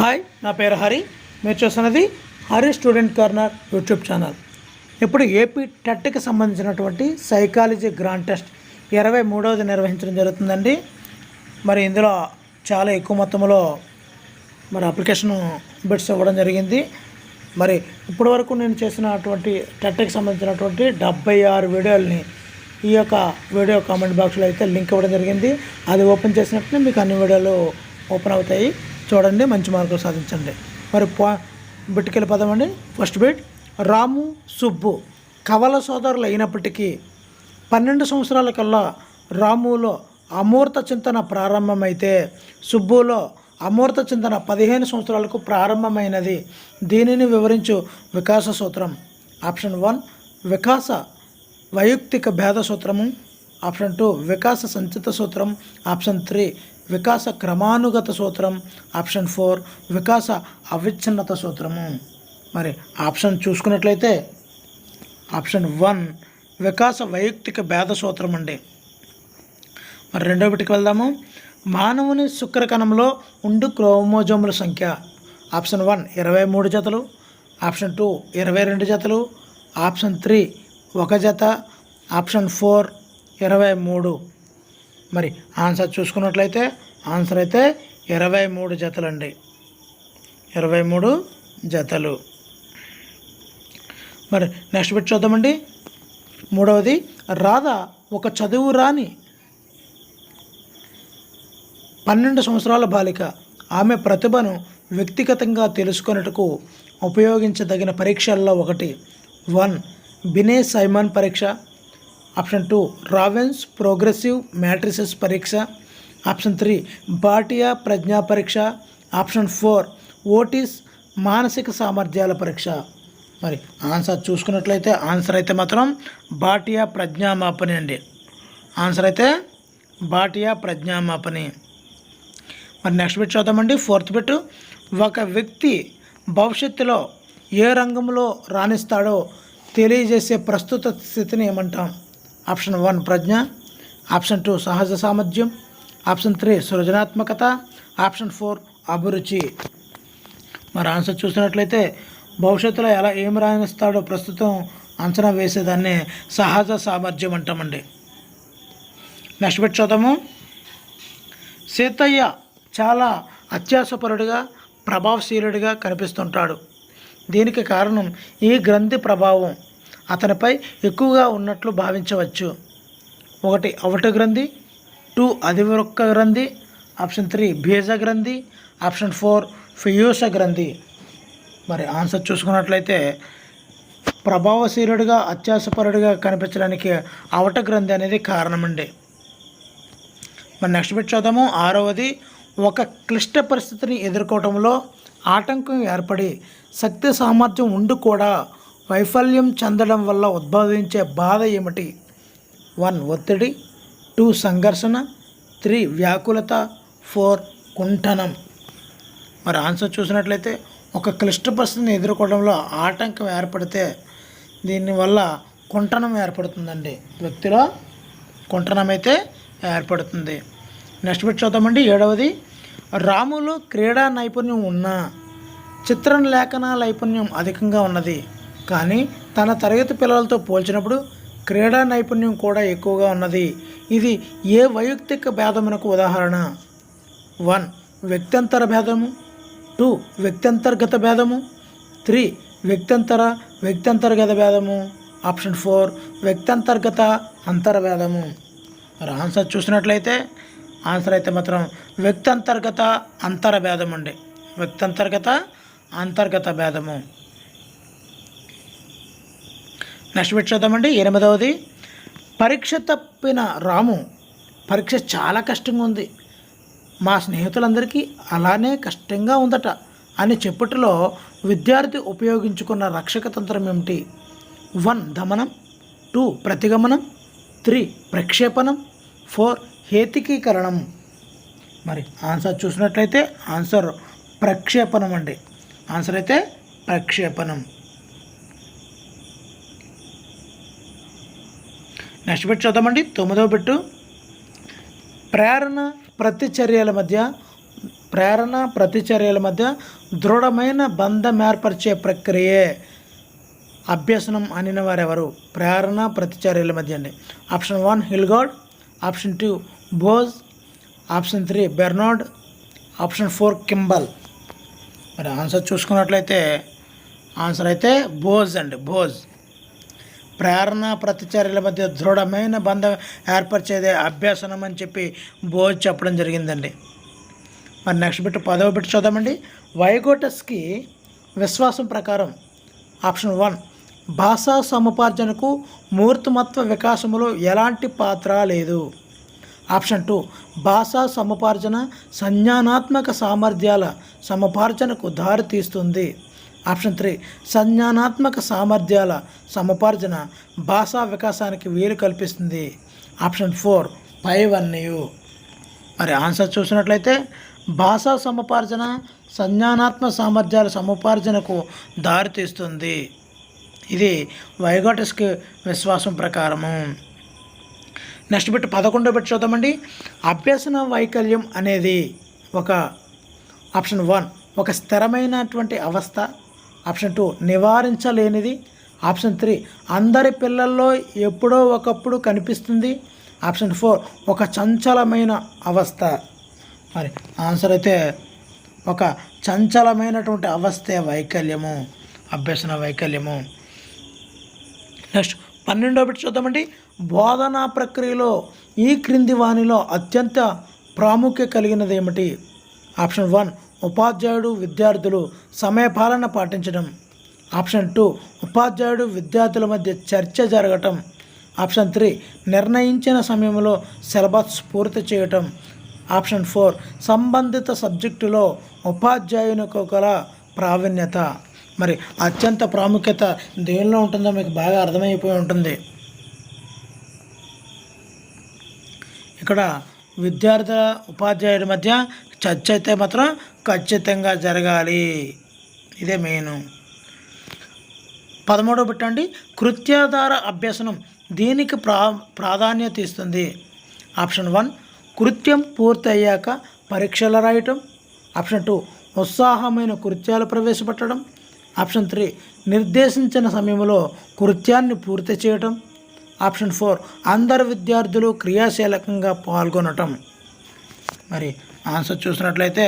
Hi, నా పేరు హరి. మీరు చూస్తున్నది Hari student corner YouTube channel. ఇప్పుడు ఏపీ టెట్కి సంబంధించినటువంటి సైకాలజీ గ్రాండ్ టెస్ట్ 23వ నిర్వహించడం జరుగుతుందండి. మరి ఇందులో చాలా ఎక్కువ మొత్తంలో అప్లికేషన్ బిట్స్ ఇవ్వడం జరిగింది. మరి ఇప్పటి వరకు నేను చేసినటువంటి టెట్కి సంబంధించినటువంటి 76 వీడియోలని ఈ యొక్క వీడియో కామెంట్ బాక్స్లో అయితే లింక్ ఇవ్వడం జరిగింది. అది ఓపెన్ చేసినట్టు మీకు అన్ని వీడియోలు ఓపెన్ అవుతాయి. చూడండి, మంచి మార్కులు సాధించండి. మరి బిట్కి వెళ్ళిపోదామండి. ఫస్ట్ బిట్, రాము సుబ్బు కవల సోదరులు అయినప్పటికీ 12 సంవత్సరాల కల్లా రాములో అమూర్త చింతన ప్రారంభమైతే సుబ్బులో అమూర్త చింతన 15 సంవత్సరాలకు ప్రారంభమైనది. దీనిని వివరించు వికాస సూత్రం. ఆప్షన్ 1 వికాస వైయక్తిక భేద సూత్రము. ఆప్షన్ 2 వికాస సంచిత సూత్రం. ఆప్షన్ 3 వికాస క్రమానుగత సూత్రం. ఆప్షన్ 4 వికాస అవిచ్ఛిన్నత సూత్రము. మరి ఆప్షన్ చూసుకున్నట్లయితే ఆప్షన్ 1 వికాస వైయక్తిక భేద సూత్రం అండి. మరి రెండో బిటికి వెళ్దాము. మానవుని శుక్రకణంలో ఉండు క్రోమోజోముల సంఖ్య. ఆప్షన్ 1 23 జతలు. ఆప్షన్ 2 22 జతలు. ఆప్షన్ 3 1 జత. ఆప్షన్ 4 23. మరి ఆన్సర్ చూసుకున్నట్లయితే ఆన్సర్ అయితే 23 జతలండి. 23 జతలు. మరి నెక్స్ట్ బిట్ చూద్దామండి. మూడవది, రాధ ఒక చదువు రాని 12 సంవత్సరాల బాలిక. ఆమె ప్రతిభను వ్యక్తిగతంగా తెలుసుకొనుటకు ఉపయోగించదగిన పరీక్షల్లో ఒకటి 1 బినే సైమన్ పరీక్ష. ఆప్షన్ 2 రావెన్స్ ప్రోగ్రెసివ్ మ్యాట్రిసెస్ పరీక్ష. ఆప్షన్ 3 బాటియా ప్రజ్ఞా పరీక్ష. ఆప్షన్ 4 ఓటిస్ మానసిక సామర్థ్యాల పరీక్ష. మరి ఆన్సర్ చూసుకున్నట్లయితే ఆన్సర్ అయితే మాత్రం బాటియా ప్రజ్ఞామాపని అండి. ఆన్సర్ అయితే బాటియా ప్రజ్ఞామాపని. మరి నెక్స్ట్ బిట్ చూద్దామండి. ఫోర్త్ బిట్, ఒక వ్యక్తి భవిష్యత్తులో ఏ రంగంలో రాణిస్తాడో తెలియజేసే ప్రస్తుత స్థితిని ఏమంటాం? ఆప్షన్ 1 ప్రజ్ఞ. ఆప్షన్ 2 సహజ సామర్థ్యం. ఆప్షన్ 3 సృజనాత్మకత. ఆప్షన్ 4 అభిరుచి. మరి ఆన్సర్ చూసినట్లయితే భవిష్యత్తులో ఏం రాణిస్తాడో ప్రస్తుతం అంచనా వేసేదాన్ని సహజ సామర్థ్యం అంటామండి. నెక్స్ట్ బిట్ చూద్దాము. సీతయ్య చాలా అత్యాసపరుడిగా ప్రభావశీలుడిగా కనిపిస్తుంటాడు. దీనికి కారణం ఈ గ్రంథి ప్రభావం అతనిపై ఎక్కువగా ఉన్నట్లు భావించవచ్చు. 1 అవట గ్రంథి. 2 అధివృక్క గ్రంథి. ఆప్షన్ 3 బీజ గ్రంథి. ఆప్షన్ 4 ఫియూష గ్రంథి. మరి ఆన్సర్ చూసుకున్నట్లయితే ప్రభావశీలుడిగా అత్యాసపరుడిగా కనిపించడానికి అవట గ్రంథి అనేది కారణమండి. మరి నెక్స్ట్ బిట్ చూద్దాము. 6వది, ఒక క్లిష్ట పరిస్థితిని ఎదుర్కోవడంలో ఆటంకం ఏర్పడి శక్తి సామర్థ్యం ఉండి కూడా వైఫల్యం చెందడం వల్ల ఉద్భవించే బాధ ఏమిటి? 1 ఒత్తిడి. 2 సంఘర్షణ. 3 వ్యాకులత. 4 కుంఠనం. మరి ఆన్సర్ చూసినట్లయితే ఒక క్లిష్ట పరిస్థితిని ఎదుర్కోవడంలో ఆటంకం ఏర్పడితే దీనివల్ల కుంఠనం ఏర్పడుతుందండి. వ్యక్తిలో కుంఠనం అయితే ఏర్పడుతుంది. నెక్స్ట్ బిట్ చూద్దామండి. 7వది, రాములో క్రీడా నైపుణ్యం ఉన్న చిత్రలేఖన నైపుణ్యం అధికంగా ఉన్నది. కానీ తన తరగతి పిల్లలతో పోల్చినప్పుడు క్రీడా నైపుణ్యం కూడా ఎక్కువగా ఉన్నది. ఇది ఏ వైయక్తిక భేదమునకు ఉదాహరణ? 1 వ్యక్తంతర భేదము. 2 వ్యక్తంతర్గత భేదము. 3 వ్యక్తంతర్గత భేదము. ఆప్షన్ 4 వ్యక్తంతర్గత అంతర్భేదము. మరి ఆన్సర్ చూసినట్లయితే ఆన్సర్ అయితే మాత్రం వ్యక్తంతర్గత అంతర్భేదం అండి. వ్యక్తంతర్గత అంతర్గత భేదము. నెక్స్ట్ బిట్ చూద్దామండి. 8వది, పరీక్ష తప్పిన రాము పరీక్ష చాలా కష్టంగా ఉంది, మా స్నేహితులందరికీ అలానే కష్టంగా ఉందట అని చెప్పుటలో విద్యార్థి ఉపయోగించుకున్న రక్షక తంత్రం ఏమిటి? 1 దమనం. 2 ప్రతిగమనం. 3 ప్రక్షేపణం. 4 హేతికీకరణం. మరి ఆన్సర్ చూసినట్లయితే ఆన్సర్ ప్రక్షేపణం అండి. ఆన్సర్ అయితే ప్రక్షేపణం. నెక్స్ట్ బిట్ చూద్దామండి. 9వ బిట్టు, ప్రేరణ ప్రతిచర్యల మధ్య ప్రేరణ ప్రతిచర్యల మధ్య దృఢమైన బంధం ఏర్పరిచే ప్రక్రియే అభ్యసనం అనిన వారెవరు? ప్రేరణ ప్రతిచర్యల మధ్య అండి. Option 1 Hilgard, option 2 Bhoj, option 3 Bernard, option 4 Kimball. మరి ఆన్సర్ చూసుకున్నట్లయితే ఆన్సర్ అయితే బోజ్ అండి. బోజ్. ప్రేరణ ప్రతిచర్యల మధ్య దృఢమైన బంధం ఏర్పరిచేదే అభ్యసనం అని చెప్పి బోజ్ చెప్పడం జరిగిందండి. మరి నెక్స్ట్ బిట్ 10వ బిట్ చూద్దామండి. వైగోటస్కి విశ్వాసం ప్రకారం ఆప్షన్ 1 భాషా సముపార్జనకు మూర్తిమత్వ వికాసములో ఎలాంటి పాత్ర లేదు. ఆప్షన్ 2 భాషా సముపార్జన సంజ్ఞానాత్మక సామర్థ్యాల సముపార్జనకు దారితీస్తుంది. ఆప్షన్ 3 సంజ్ఞానాత్మక సామర్థ్యాల సముపార్జన భాషా వికాసానికి వీలు కల్పిస్తుంది. ఆప్షన్ 4 పైవన్నీ. మరి ఆన్సర్ చూసినట్లయితే భాషా సముపార్జన సంజ్ఞానాత్మక సామర్థ్యాల సముపార్జనకు దారితీస్తుంది. ఇది వైగోటస్కి విశ్వాసం ప్రకారము. నెక్స్ట్ బిట్ 11వ బిట్ చూద్దామండి. అభ్యసన వైకల్యం అనేది ఆప్షన్ 1 ఒక స్థిరమైనటువంటి అవస్థ, ఆప్షన్ 2 నివారించలేనిది, ఆప్షన్ 3 అందరి పిల్లల్లో ఎప్పుడో ఒకప్పుడు కనిపిస్తుంది, ఆప్షన్ 4 ఒక చంచలమైన అవస్థ. మరి ఆన్సర్ అయితే ఒక చంచలమైనటువంటి అవస్థే వైకల్యము, అభ్యసన వైకల్యము. నెక్స్ట్ 12వ బిట్ చూద్దామండి. బోధనా ప్రక్రియలో ఈ క్రింది వానిలో అత్యంత ప్రాముఖ్యం కలిగినది ఏమిటి? ఆప్షన్ 1 ఉపాధ్యాయుడు విద్యార్థులు సమయపాలన పాటించడం, ఆప్షన్ 2 ఉపాధ్యాయుడు విద్యార్థుల మధ్య చర్చ జరగటం, ఆప్షన్ 3 నిర్ణయించిన సమయంలో సిలబస్ పూర్తి చేయటం, ఆప్షన్ 4 సంబంధిత సబ్జెక్టులో ఉపాధ్యాయునికి గల ప్రావీణ్యత. మరి అత్యంత ప్రాముఖ్యత దేనిలో ఉంటుందో మీకు బాగా అర్థమైపోయి ఉంటుంది. ఇక్కడ విద్యార్థుల ఉపాధ్యాయుడి మధ్య చర్చ అయితే మాత్రం ఖచ్చితంగా జరగాలి. ఇదే మెయిన్. 13వ బిట్ అండి. కృత్యాధార అభ్యసనం దీనికి ప్రాధాన్యత ఇస్తుంది. ఆప్షన్ 1 కృత్యం పూర్తి అయ్యాక పరీక్షలు రాయటం, ఆప్షన్ 2 ఉత్సాహమైన కృత్యాలు ప్రవేశపెట్టడం, ఆప్షన్ 3 నిర్దేశించిన సమయంలో కృత్యాన్ని పూర్తి చేయటం, ఆప్షన్ 4 అందరు విద్యార్థులు క్రియాశీలకంగా పాల్గొనటం. మరి ఆన్సర్ చూసినట్లయితే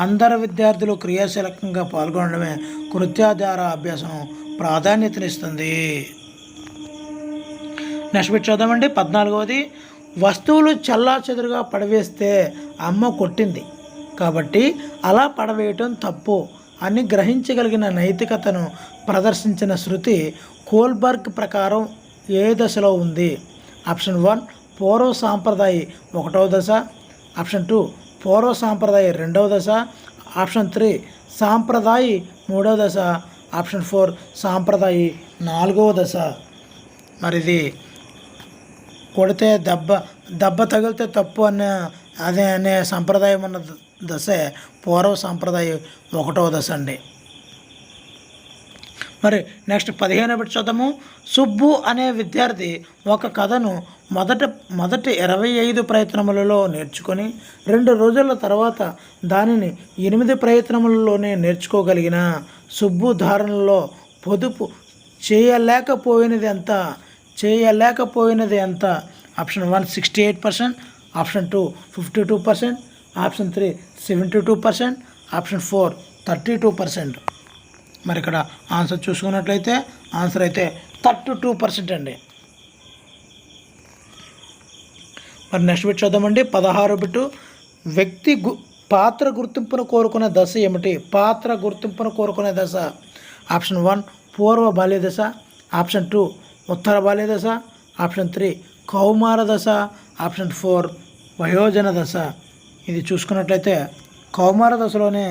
అందరు విద్యార్థులు క్రియాశీలకంగా పాల్గొనడమే కృత్యాధార అభ్యాసం ప్రాధాన్యతనిస్తుంది. నెక్స్ట్ బిట్ చూద్దామండి. 14వది. వస్తువులు చల్లాచెదురుగా పడవేస్తే అమ్మ కొట్టింది కాబట్టి అలా పడవేయటం తప్పు అని గ్రహించగలిగిన నైతికతను ప్రదర్శించిన శృతి కోల్బర్గ్ ప్రకారం ఏ దశలో ఉంది? ఆప్షన్ 1 పూర్వ సాంప్రదాయ 1వ దశ, ఆప్షన్ 2 పూర్వ సాంప్రదాయ 2వ దశ, ఆప్షన్ 3 సాంప్రదాయ 3వ దశ, ఆప్షన్ 4 సాంప్రదాయ 4వ దశ. మరి ఇది కొడితే దెబ్బ తగిలితే తప్పు అనే సంప్రదాయం ఉన్న దశే పూర్వ సాంప్రదాయ 1వ దశ అండి. మరి నెక్స్ట్ 15వ బిట్ చూద్దాము. సుబ్బు అనే విద్యార్థి ఒక కథను మొదటి 25 ప్రయత్నములలో నేర్చుకొని 2 రోజుల తర్వాత దానిని 8 ప్రయత్నములలోనే నేర్చుకోగలిగిన సుబ్బు ధారణలో పొదుపు చేయలేకపోయినది ఎంత? Option 1 68%, option 2 52%, option 3 72%, option 4 32%. మరి ఇక్కడ ఆన్సర్ చూసుకున్నట్లయితే ఆన్సర్ అయితే 32% అండి. మరి నెక్స్ట్ బిట్ చూద్దామండి. 16వ బిట్టు. వ్యక్తి పాత్ర గుర్తింపును కోరుకునే దశ ఏమిటి? పాత్ర గుర్తింపును కోరుకునే దశ. ఆప్షన్ 1 పూర్వ బాల్య దశ, ఆప్షన్ 2 ఉత్తర బాల్య దశ, ఆప్షన్ 3 కౌమార దశ, ఆప్షన్ 4 వయోజన దశ. ఇది చూసుకున్నట్లయితే కౌమార దశలోనే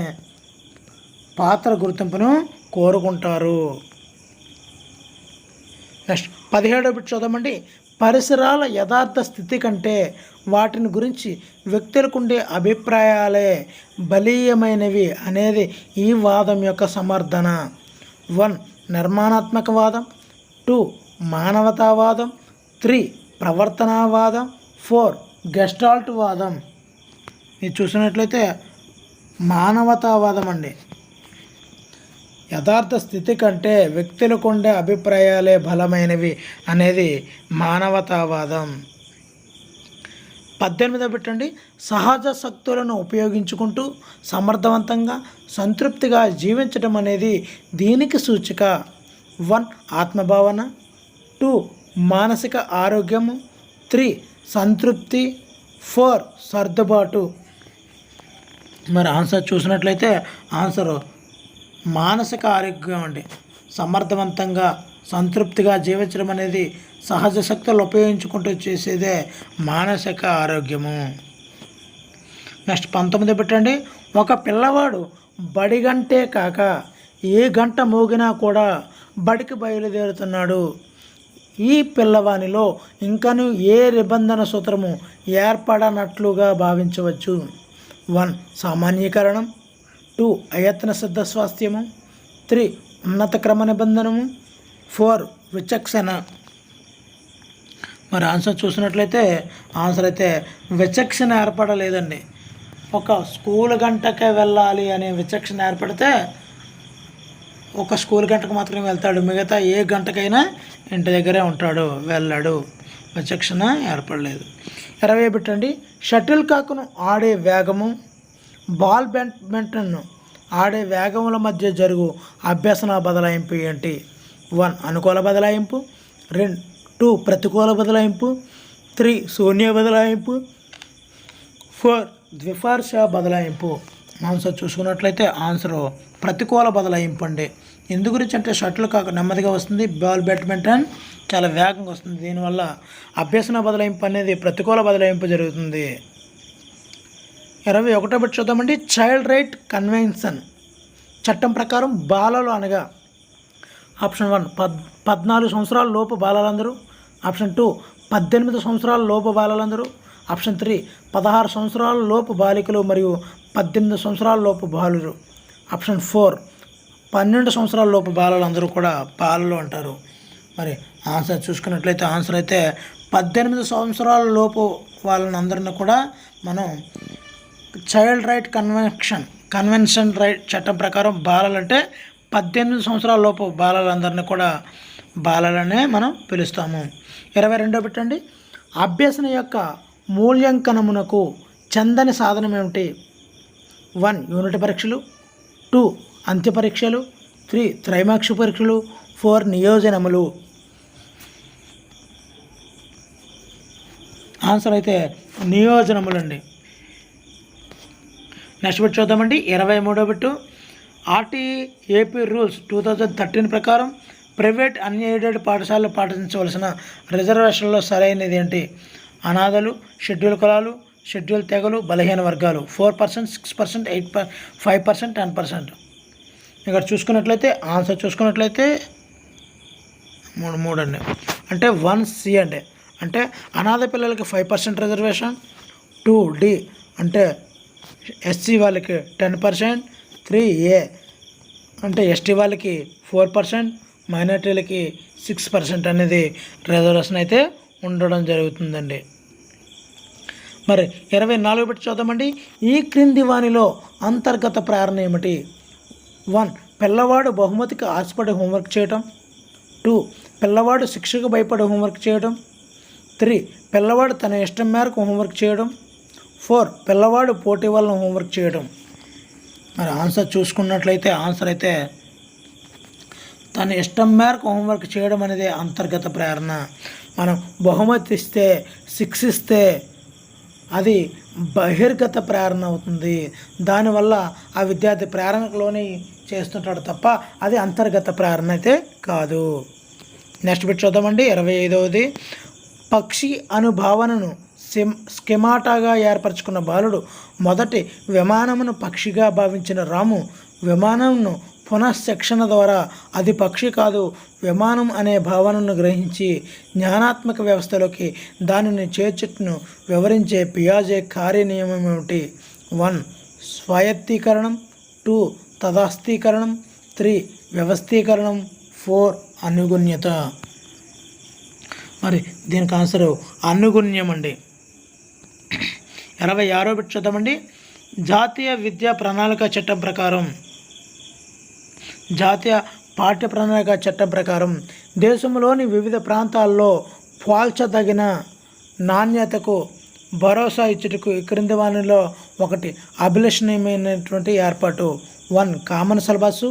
పాత్ర గుర్తింపును కోరుకుంటారు. నెక్స్ట్ 17వ బిట్ చూద్దామండి. పరిసరాల యథార్థ స్థితి కంటే వాటిని గురించి వ్యక్తులకుండే అభిప్రాయాలే బలీయమైనవి అనేది ఈ వాదం యొక్క సమర్థన. 1 నిర్మాణాత్మకవాదం, 2 మానవతావాదం, 3 ప్రవర్తనావాదం, 4 గెస్టాల్ట్ వాదం. ఇది చూసినట్లయితే మానవతావాదం అండి. యథార్థ స్థితి కంటే వ్యక్తులకు ఉండే అభిప్రాయాలే బలమైనవి అనేది మానవతావాదం. 18 పెట్టండి. సహజ శక్తులను ఉపయోగించుకుంటూ సమర్థవంతంగా సంతృప్తిగా జీవించడం అనేది దీనికి సూచిక. 1 ఆత్మభావన, 2 మానసిక ఆరోగ్యము, 3 సంతృప్తి, 4 సర్దుబాటు. మరి ఆన్సర్ చూసినట్లయితే ఆన్సర్ మానసిక ఆరోగ్యం అండి. సమర్థవంతంగా సంతృప్తిగా జీవించడం అనేది సహజ శక్తులు ఉపయోగించుకుంటూ చేసేదే మానసిక ఆరోగ్యము. నెక్స్ట్ 19 పెట్టండి. ఒక పిల్లవాడు బడి గంటే కాక ఏ గంట మోగినా కూడా బడికి బయలుదేరుతున్నాడు. ఈ పిల్లవానిలో ఇంకను ఏ నిబంధన సూత్రము ఏర్పడనట్లుగా భావించవచ్చు. 1 సామాన్యీకరణం, 2 అయత్న సిద్ధ స్వాస్థ్యము, 3 ఉన్నత క్రమ నిబంధనము, 4 విచక్షణ. మరి ఆన్సర్ చూసినట్లయితే ఆన్సర్ అయితే విచక్షణ ఏర్పడలేదండి. ఒక స్కూల్ గంటకే వెళ్ళాలి అనే విచక్షణ ఏర్పడితే ఒక స్కూల్ గంటకు మాత్రమే వెళ్తాడు, మిగతా ఏ గంటకైనా ఇంటి దగ్గరే ఉంటాడు, వెళ్ళాడు. విచక్షణ ఏర్పడలేదు. 20 పెట్టండి. షటిల్ కాకును ఆడే వేగము, బాల్ బ్యాడ్మింటన్ను ఆడే వేగముల మధ్య జరుగు అభ్యసన బదలాయింపు ఏంటి? 1 అనుకూల బదలాయింపు, 2 ప్రతికూల బదలాయింపు, 3 శూన్య బదలాయింపు, 4 ద్విపార్ష బదలాయింపు. ఆన్సర్ చూసుకున్నట్లయితే ఆన్సర్ ప్రతికూల బదలాయింపు అండి. ఎందు గురించి అంటే షటిల్ కాక నెమ్మదిగా వస్తుంది, బాల్ బ్యాడ్మింటన్ చాలా వేగంగా వస్తుంది. దీనివల్ల అభ్యసన బదలాయింపు అనేది ప్రతికూల బదలాయింపు జరుగుతుంది. 21 చూద్దామండి. చైల్డ్ రైట్ కన్వెన్షన్ చట్టం ప్రకారం బాలలు అనగా ఆప్షన్ 1 14 సంవత్సరాల లోపు బాలలందరూ, ఆప్షన్ 2 18 సంవత్సరాల లోపు బాలలందరూ, ఆప్షన్ 3 16 సంవత్సరాల లోపు బాలికలు మరియు 18 సంవత్సరాల లోపు బాలురు, ఆప్షన్ 4 12 సంవత్సరాల లోపు బాలలందరూ కూడా బాలలు అంటారు. మరి ఆన్సర్ చూసుకున్నట్లయితే ఆన్సర్ అయితే 18 సంవత్సరాల లోపు వాళ్ళందరినీ కూడా మనం చైల్డ్ రైట్ కన్వెన్షన్ రైట్ చట్టం ప్రకారం బాలలంటే 18 సంవత్సరాల లోపు బాలలందరినీ కూడా బాలలనే మనం పిలుస్తాము. 22 పెట్టండి. అభ్యసన యొక్క మూల్యాంకనమునకు చెందని సాధనం ఏమిటి? 1 యూనిట్ పరీక్షలు, 2 అంత్య పరీక్షలు, 3 త్రైమాక్షిక పరీక్షలు, 4 నియోజనములు. ఆన్సర్ అయితే నియోజనములండి. నెక్స్ట్ బిట్ చూద్దామండి. 23 బిట్టు. ఆర్టీఈ ఏపీ రూల్స్ 2013 ప్రకారం ప్రైవేట్ అన్ఎయిడెడ్ పాఠశాలలో పాటించవలసిన రిజర్వేషన్లో సరైనది ఏంటి? అనాథలు, షెడ్యూల్ కులాలు, షెడ్యూల్ తెగలు, బలహీన వర్గాలు. 4%, 6%, 8%, 5%, 10%. ఇక్కడ చూసుకున్నట్లయితే ఆన్సర్ చూసుకున్నట్లయితే 3 అండి. అంటే 1C అండి. అంటే అనాథ పిల్లలకి 5% రిజర్వేషన్, 2D అంటే ఎస్సీ వాళ్ళకి 10%, 3A అంటే ఎస్టీ వాళ్ళకి 4%, మైనార్టీలకి 6% అనేది రిజర్వేషన్ అయితే ఉండడం జరుగుతుందండి. మరి 24 పెట్టి చూద్దామండి. ఈ క్రింది వానిలో అంతర్గత ప్రేరణ ఏమిటి? 1 పిల్లవాడు బహుమతికి ఆశపడి హోంవర్క్ చేయటం, 2 పిల్లవాడు శిక్షకు భయపడి హోంవర్క్ చేయడం, 3 పిల్లవాడు తన ఇష్టం మేరకు హోంవర్క్ చేయడం, 4 పిల్లవాడు పోటీ వలన హోంవర్క్ చేయడం. మరి ఆన్సర్ చూసుకున్నట్లయితే ఆన్సర్ అయితే తన ఇష్టం మేరకు హోంవర్క్ చేయడం అనేది అంతర్గత ప్రేరణ. మనం బహుమతి ఇస్తే, శిక్షిస్తే అది బహిర్గత ప్రేరణ అవుతుంది. దానివల్ల ఆ విద్యార్థి ప్రేరణలోనే చేస్తుంటాడు తప్ప అది అంతర్గత ప్రేరణ అయితే కాదు. నెక్స్ట్ బిట్ చూద్దామండి. 25వది. పక్షి అనుభావనను స్కెమాటాగా ఏర్పరచుకున్న బాలుడు మొదటి విమానమును పక్షిగా భావించిన రాము విమానంను పునఃశిక్షణ ద్వారా అది పక్షి కాదు విమానం అనే భావనను గ్రహించి జ్ఞానాత్మక వ్యవస్థలోకి దానిని చేర్చుటను వివరించే పియాజే కార్యనియమం ఏమిటి? 1 స్వాయత్తీకరణం, 2 తదాస్తీకరణం, 3 వ్యవస్థీకరణం, 4 అనుగుణ్యత. మరి దీనికి ఆన్సర్ అనుగుణ్యం అండి. 26 బిట్ చూద్దామండి. జాతీయ విద్యా ప్రణాళిక చట్టం ప్రకారం జాతీయ పాఠ్య ప్రణాళిక చట్టం ప్రకారం దేశంలోని వివిధ ప్రాంతాల్లో పోల్చదగిన నాణ్యతకు భరోసా ఇచ్చుటకు ఈ క్రింది వానిలో ఒకటి అభిలషణీయమైనటువంటి ఏర్పాటు. 1 కామన్ సిలబస్,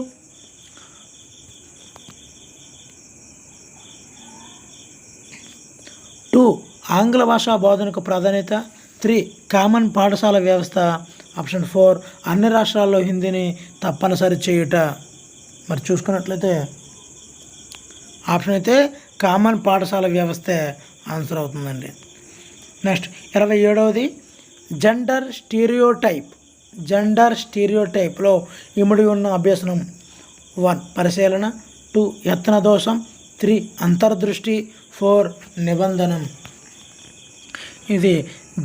2 ఆంగ్ల భాషా బోధనకు ప్రాధాన్యత, 3 కామన్ పాఠశాల వ్యవస్థ, ఆప్షన్ 4 అన్ని రాష్ట్రాల్లో హిందీని తప్పనిసరి చేయుట. మరి చూసుకున్నట్లయితే ఆప్షన్ అయితే కామన్ పాఠశాల వ్యవస్థే ఆన్సర్ అవుతుందండి. నెక్స్ట్ 27వది జెండర్ స్టీరియోటైప్లో ఇమిడి ఉన్న అభ్యసనం. 1 పరిశీలన, 2 యత్న దోషం, 3 అంతర్దృష్టి, 4 నిబంధనం. ఇది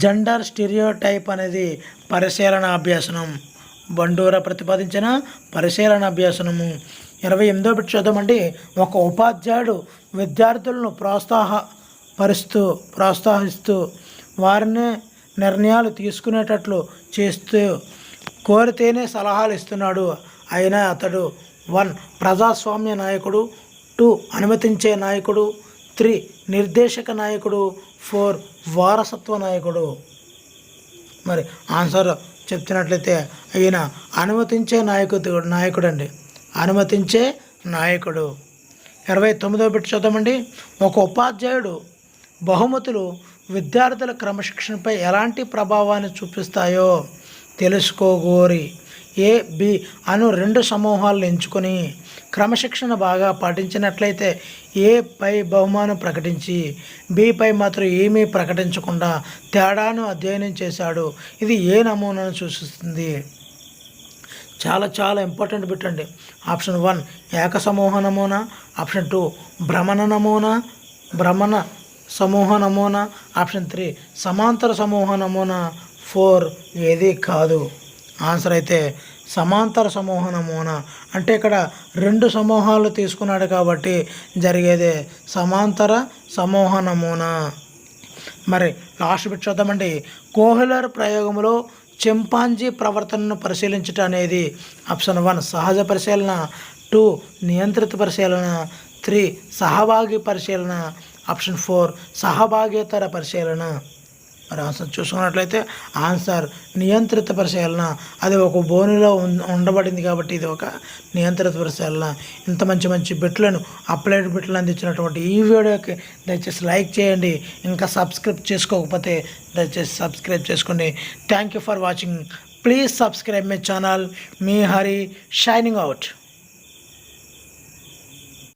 జెండర్ స్టీరియోటైప్ అనేది పరిశీలన అభ్యాసనం, బండూరా ప్రతిపాదించిన పరిశీలన అభ్యాసనము. 28వ బిట్ చూద్దామండి. ఒక ఉపాధ్యాయుడు విద్యార్థులను ప్రోత్సహిస్తూ వారిని నిర్ణయాలు తీసుకునేటట్లు చేస్తూ కోరితేనే సలహాలు ఇస్తున్నాడు. అయినా అతడు 1 ప్రజాస్వామ్య నాయకుడు, 2 అనుమతించే నాయకుడు, 3 నిర్దేశక నాయకుడు, 4 వారసత్వ నాయకుడు. మరి ఆన్సర్ చెప్తున్నట్లయితే ఈయన అనుమతించే నాయకుడు అండి, అనుమతించే నాయకుడు. 29వ బిట్ చూద్దామండి. ఒక ఉపాధ్యాయుడు బహుమతులు విద్యార్థుల క్రమశిక్షణపై ఎలాంటి ప్రభావాన్ని చూపిస్తాయో తెలుసుకోగోరి ఏ, బి అను 2 సమూహాలను ఎంచుకొని క్రమశిక్షణ బాగా పాటించినట్లయితే ఏ పై బహుమానం ప్రకటించి బిపై మాత్రం ఏమీ ప్రకటించకుండా తేడాను అధ్యయనం చేశాడు. ఇది ఏ నమూనాను సూచిస్తుంది? చాలా చాలా ఇంపార్టెంట్ బిట్ అండి. ఆప్షన్ 1 ఏక సమూహ నమూనా, ఆప్షన్ 2 భ్రమణ సమూహ నమూనా, ఆప్షన్ 3 సమాంతర సమూహ నమూనా, 4 ఏది కాదు. ఆన్సర్ అయితే సమాంతర సమూహ నమూనా. అంటే ఇక్కడ 2 సమూహాలు తీసుకున్నాడు కాబట్టి జరిగేదే సమాంతర సమూహ నమూనా. మరి లాస్ట్ బిట్ చూద్దామండి. కోహ్లర్ ప్రయోగంలో చింపాంజీ ప్రవర్తనను పరిశీలించటం అనేది ఆప్షన్ 1 సహజ పరిశీలన, 2 నియంత్రిత పరిశీలన, 3 సహభాగి పరిశీలన, ఆప్షన్ 4 సహభాగేతర పరిశీలన. మరి ఆన్సర్ చూసుకున్నట్లయితే ఆన్సర్ నియంత్రిత పరిశీలన. అది ఒక బోనులో ఉండబడింది కాబట్టి ఇది ఒక నియంత్రిత పరిశీలన. ఇంత మంచి బిట్లను అప్లైడ్ బిట్లను అందించినటువంటి ఈ వీడియోకి దయచేసి లైక్ చేయండి. ఇంకా సబ్స్క్రైబ్ చేసుకోకపోతే దయచేసి సబ్స్క్రైబ్ చేసుకోండి. Thank you for watching. Please subscribe my channel. Me Hari shining out.